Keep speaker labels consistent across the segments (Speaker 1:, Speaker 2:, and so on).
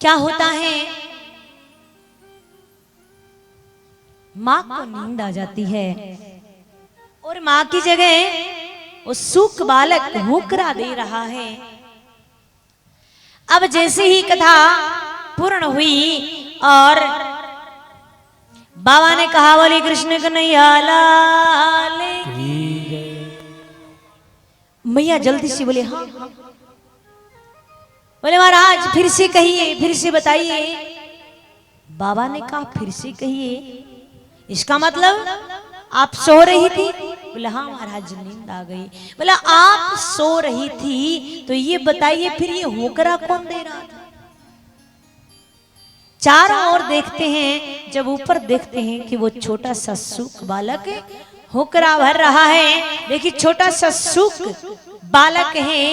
Speaker 1: क्या होता है, माँ को नींद आ जाती है और माँ की जगह वो सूक बालक हुकरा दे रहा है। अब जैसे ही कथा पूर्ण हुई और बाबा ने कहा बोले कृष्ण कन्हैया लाल की, मैया जल्दी से बोले हाँ। बोले महाराज फिर से कहिए, फिर से बताइए। बाबा ने कहा फिर से कहिए, इसका मतलब आप सो रही थी? बोले हाँ महाराज नींद आ गई। बोला आप सो रही थी तो ये बताइए फिर ये होकरा कौन दे रहा था? चारों ओर देखते हैं, जब ऊपर देखते हैं कि वो छोटा सा सूक बालक होकरा भर रहा है। देखिए छोटा सा सूक बालक है,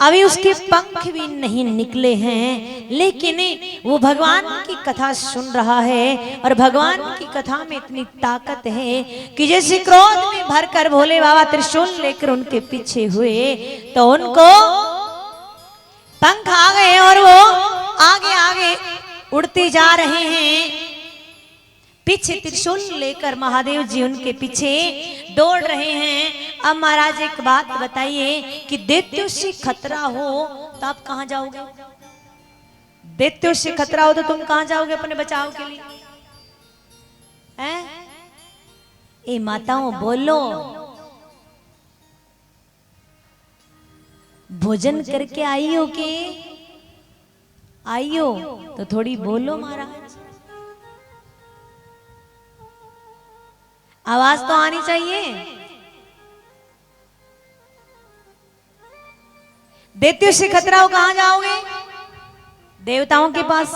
Speaker 1: अभी उसके पंख भी नहीं निकले हैं, लेकिन वो भगवान की कथा सुन रहा है। और भगवान की कथा में इतनी ताकत है कि जैसे क्रोध में भरकर भोले बाबा त्रिशूल लेकर उनके पीछे हुए तो उनको पंख आ गए और वो आगे आगे उड़ते जा रहे हैं। पीछे त्रिशूल लेकर महादेव जी उनके पीछे दौड़ रहे हैं। अब महाराज एक बात बताइए कि दैत्यों से खतरा हो तो आप कहां जाओगे? दैत्यों से खतरा हो तो तुम कहां जाओगे अपने बचाव के लिए? हैं? ए माताओं बोलो, भोजन करके आई हो के आई हो तो थोड़ी बोलो महाराज, आवाज तो आनी चाहिए। दैत्यों से खतरा हो कहां जाओगे? देवताओं के पास।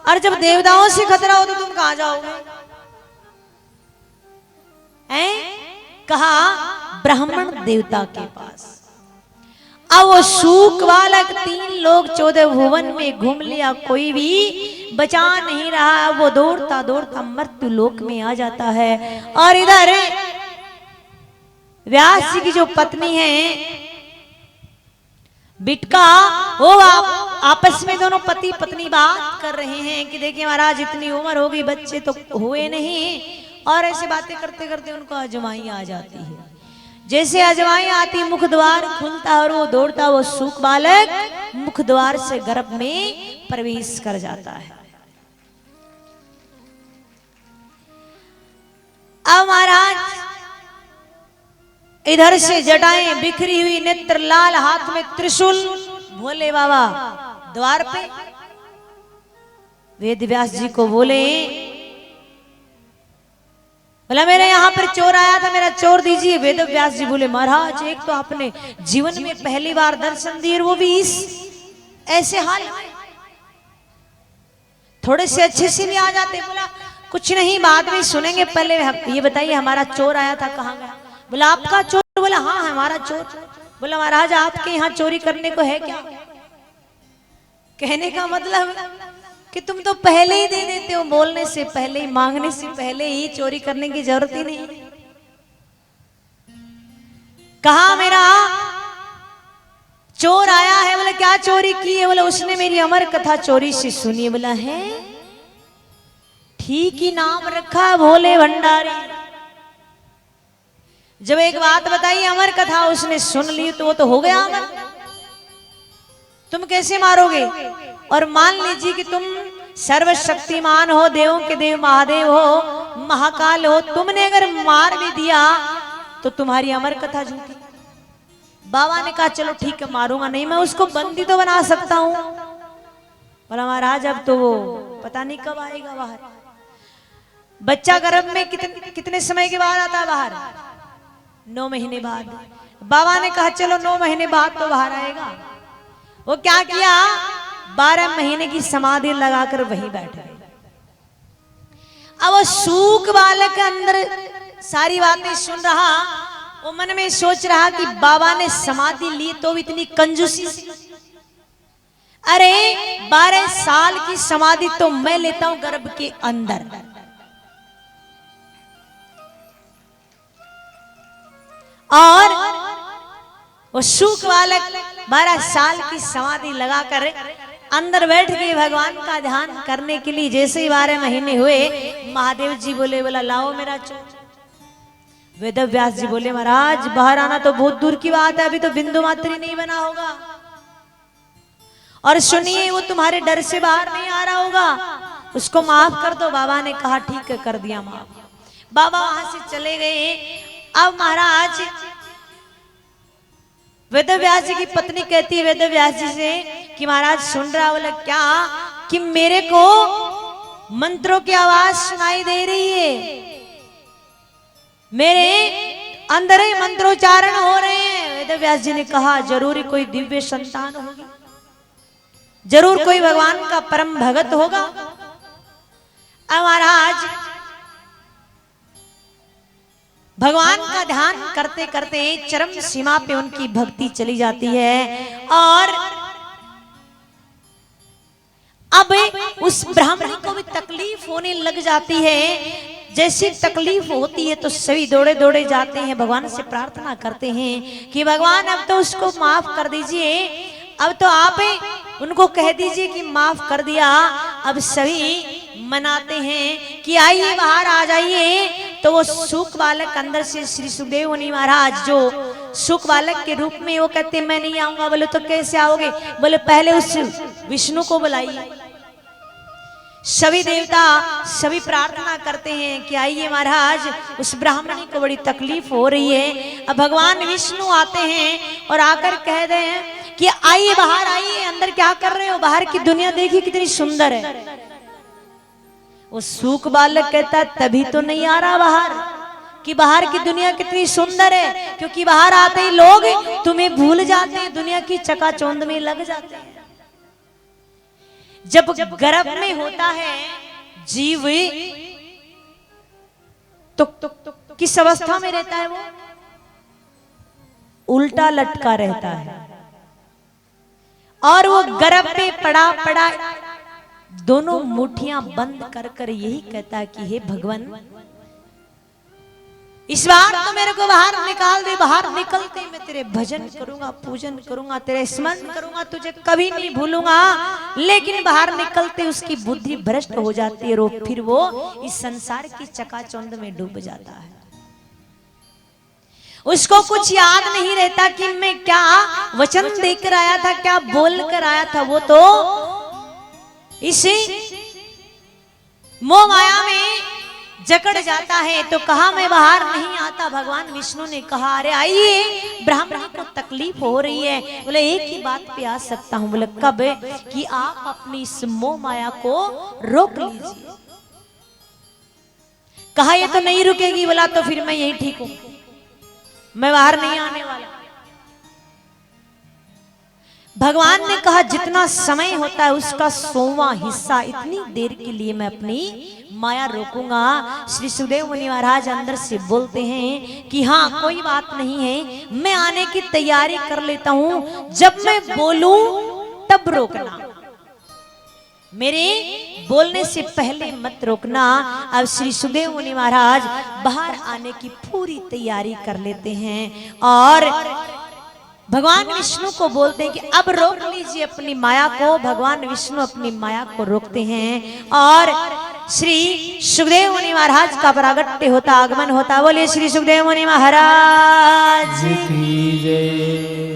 Speaker 1: और जब देवताओं से खतरा हो तो तुम कहां जाओगे? हैं? कहा ब्राह्मण देवता के पास। अब वो सूक बालक 3 लोग 14 भुवन में घूम लिया, कोई भी बचा नहीं रहा। वो दौड़ता दौड़ता मृत्यु लोक में आ जाता है। और इधर व्यास जी की जो पत्नी है बिटका, वो आपस में दोनों पति पत्नी बात कर रहे हैं कि देखिए महाराज इतनी उम्र हो गई, बच्चे तो हुए नहीं। और ऐसे बातें करते करते उनको अजमाई आ जाती है। जैसे अजमाई आती मुख द्वार खुलता और वो दौड़ता वो सूक बालक मुख द्वार से गर्भ में प्रवेश कर जाता है। अब महाराज इधर से जटाएं बिखरी हुई, नेत्र लाल, हाथ में त्रिशूल, भोले बाबा द्वार पे। वेद व्यास जी को बोले, बोला मेरे यहाँ पर चोर आया था, मेरा चोर दीजिए। वेद व्यास जी बोले महाराज एक तो आपने जीवन में पहली बार दर्शन दिए, वो भी इस ऐसे हाल, थोड़े से अच्छे से भी आ जाते। बोला कुछ नहीं बाद में सुनेंगे, पहले ये बताइए हमारा चोर आया था कहाँ गया? बोला आपका चोर? बोला हाँ हमारा चोर। बोला महाराज आपके यहाँ चोरी करने को है क्या? कहने का मतलब कि तुम तो पहले ही दे देते हो, बोलने से पहले ही, मांगने से पहले ही, चोरी करने की जरूरत ही नहीं। कहा मेरा चोर आया है। बोला क्या चोरी की है? बोला उसने मेरी अमर कथा चोरी से सुनी। बोला है ठीक ही नाम रखा भोले भंडारी। जब एक बात बताई अमर कथा उसने सुन ली तो वो तो हो गया अमर, तुम कैसे मारोगे? और मान लीजिए कि तुम सर्वशक्तिमान हो, देवों के देव महादेव हो, महाकाल हो, तुमने अगर मार भी दिया तो तुम्हारी अमर कथा झूठी। बाबा ने कहा चलो ठीक है मारूंगा नहीं, मैं उसको बंदी तो बना सकता हूं। बोला महाराज अब तो वो पता नहीं कब आएगा बाहर। बच्चा गर्भ में कितने समय के बाद आता है बाहर? 9 महीने बाद। बाबा ने कहा चलो 9 महीने बाद तो बाहर आएगा। वो क्या किया, 12 महीने की समाधि लगाकर वहीं बैठे। अब वो सूक बालक के अंदर सारी बातें सुन रहा, वो मन में सोच रहा कि बाबा ने समाधि ली तो इतनी कंजूसी। अरे 12 साल की समाधि तो मैं लेता हूं गर्भ के अंदर। और वो सूक बालक 12 साल की समाधि लगाकर अंदर बैठ के भगवान का ध्यान करने के लिए जैसे ही 12 महीने हुए, महादेव जी बोले, बोला लाओ मेरा चोच। वेद व्यास जी बोले, महाराज बाहर आना तो बहुत दूर की बात है, अभी तो बिंदु मात्र ही नहीं बना होगा, और सुनिए वो तुम्हारे डर से बाहर नहीं आ रहा होगा, उसको माफ कर दो। बाबा ने कहा ठीक है, कर दिया माफ। बाबा वहां से चले गए। अब महाराज वेद व्यास जी की पत्नी कहती है वेद व्यास जी से कि महाराज सुन रहा, बोले क्या, कि मेरे को मंत्रों की आवाज सुनाई दे रही है, मेरे अंदर ही मंत्रोच्चारण हो रहे हैं। वेद व्यास जी ने कहा जरूर कोई दिव्य संतान होगी, जरूर कोई भगवान का परम भगत होगा। अब महाराज भगवान का ध्यान करते करते चरम सीमा पे उनकी भक्ति चली जाती है, और अब उस ब्राह्मणी को भी तकलीफ होने लग जाती है। जैसी तकलीफ होती है तो सभी दौड़े दौड़े जाते हैं, भगवान से प्रार्थना करते हैं कि भगवान अब तो उसको माफ कर दीजिए, अब तो आप उनको कह दीजिए कि माफ कर दिया। अब सभी मनाते हैं कि आइए बाहर आ जाइए। तो वो सुख बालक अंदर से श्री सुखदेव मुनि महाराज जो सुख बालक के रूप में, वो कहते मैं नहीं आऊंगा। बोले तो कैसे आओगे? बोले पहले उस विष्णु को बुलाइए। सभी देवता सभी प्रार्थना करते हैं कि आइए महाराज, उस ब्राह्मणी को बड़ी तकलीफ हो रही है। अब भगवान विष्णु आते हैं और आकर कह रहे हैं कि आइए बाहर आइए, अंदर क्या कर रहे हो, बाहर की दुनिया देखिए कितनी सुंदर है। वो सूक बालक कहता है तभी तो नहीं आ रहा बाहर, कि बाहर की दुनिया कितनी सुंदर है, क्योंकि बाहर आते ही लोग तुम्हें भूल जाते हैं, दुनिया की चकाचौंध में लग जाते हैं। जब गर्भ में होता है जीव तो किस अवस्था में रहता है? वो उल्टा लटका रहता है, और वो गर्भ पे पड़ा पड़ा दोनों मुट्ठियां बंद कर कर यही कहता है कि हे भगवान, इस बार तो मेरे को बाहर निकाल दे। बाहर निकलते ही मैं तेरे भजन करूंगा, पूजन करूंगा, तेरे स्मरण करूंगा, तुझे कभी नहीं भूलूंगा। लेकिन बाहर निकलते उसकी बुद्धि भ्रष्ट हो जाती है, और फिर वो इस संसार की चकाचौंध में डूब जाता है। उसको कुछ याद नहीं रहता कि मैं क्या वचन देकर आया था, क्या बोल कर आया था। वो तो इसी मोह माया में जकड़ जाता है। तो कहा मैं बाहर नहीं आता। भगवान विष्णु ने कहा अरे आइए, ब्राह्मण को तकलीफ हो रही है। बोले एक ही बात पे आ सकता हूं। बोले कब? कि आप अपनी इस मोह माया को रोक लीजिए। कहा ये तो नहीं रुकेगी। बोला तो फिर मैं यही ठीक हूं, मैं बाहर नहीं आने वाला। भगवान ने कहा जितना समय होता है उसका 100वां हिस्सा इतनी देर के लिए मैं अपनी माया रोकूंगा। श्री सुखदेव मुनि महाराज अंदर से बोलते हैं कि हाँ कोई बात नहीं है, मैं आने की तैयारी कर लेता हूं। जब मैं बोलूं तब रोकना, मेरे बोलने से पहले मत रोकना। अब श्री सुखदेव मुनि महाराज बाहर आने की पूरी तैयारी कर लेते हैं और भगवान विष्णु को बोलते हैं कि अब रोक लीजिए अपनी माया को। भगवान विष्णु अपनी माया को रोकते हैं और श्री सुखदेव मुनि महाराज का प्रागट्य होता, आगमन होता। बोलिए श्री सुखदेव मुनि महाराज की जय।